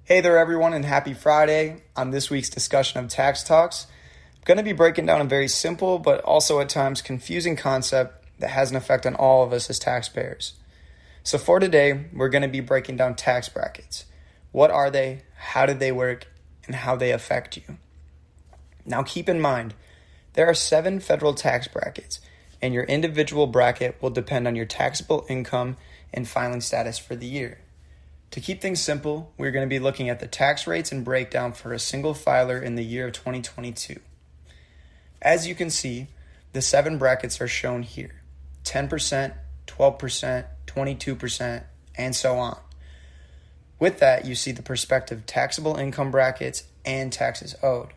Hey there, everyone, and happy Friday. On this week's discussion of Tax Talks, I'm going to be breaking down a very simple but also at times confusing concept that has an effect on all of us as taxpayers. So for today, we're going to be breaking down tax brackets. What are they, how did they work, and how they affect you. Now keep in mind, there are 7 federal tax brackets, and your individual bracket will depend on your taxable income and filing status for the year. To keep things simple, we're going to be looking at the tax rates and breakdown for a single filer in the year of 2022. As you can see, the 7 brackets are shown here: 10%, 12%, 22%, and so on. With that, you see the prospective taxable income brackets and taxes owed.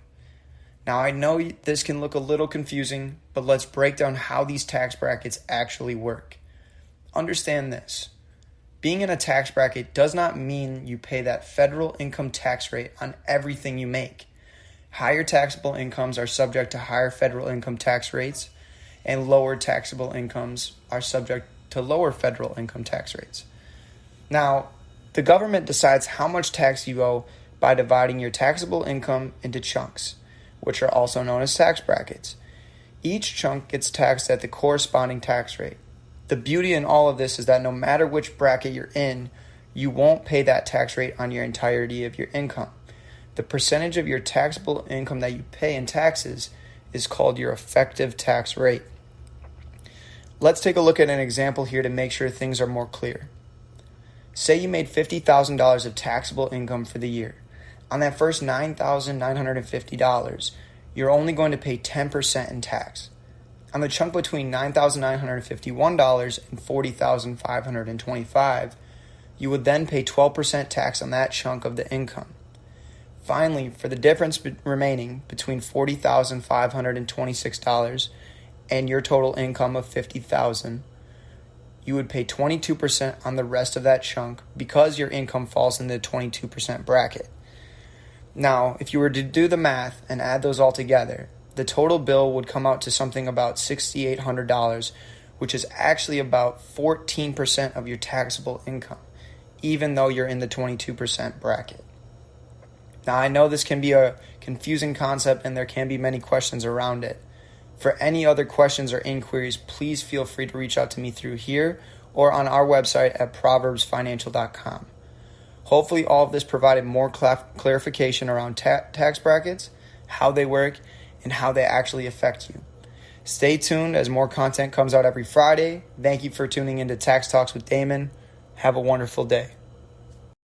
Now, I know this can look a little confusing, but let's break down how these tax brackets actually work. Understand this. Being in a tax bracket does not mean you pay that federal income tax rate on everything you make. Higher taxable incomes are subject to higher federal income tax rates, and lower taxable incomes are subject to lower federal income tax rates. Now, the government decides how much tax you owe by dividing your taxable income into chunks, which are also known as tax brackets. Each chunk gets taxed at the corresponding tax rate. The beauty in all of this is that no matter which bracket you're in, you won't pay that tax rate on your entirety of your income. The percentage of your taxable income that you pay in taxes is called your effective tax rate. Let's take a look at an example here to make sure things are more clear. Say you made $50,000 of taxable income for the year. On that first $9,950, you're only going to pay 10% in tax. On the chunk between $9,951 and $40,525, you would then pay 12% tax on that chunk of the income. Finally, for the difference remaining between $40,526 and your total income of $50,000, you would pay 22% on the rest of that chunk because your income falls in the 22% bracket. Now, if you were to do the math and add those all together, the total bill would come out to something about $6,800, which is actually about 14% of your taxable income, even though you're in the 22% bracket. Now, I know this can be a confusing concept and there can be many questions around it. For any other questions or inquiries, please feel free to reach out to me through here or on our website at proverbsfinancial.com. Hopefully all of this provided more clarification around tax brackets, how they work, and how they actually affect you. Stay tuned as more content comes out every Friday. Thank you for tuning into Tax Talks with Damen. Have a wonderful day.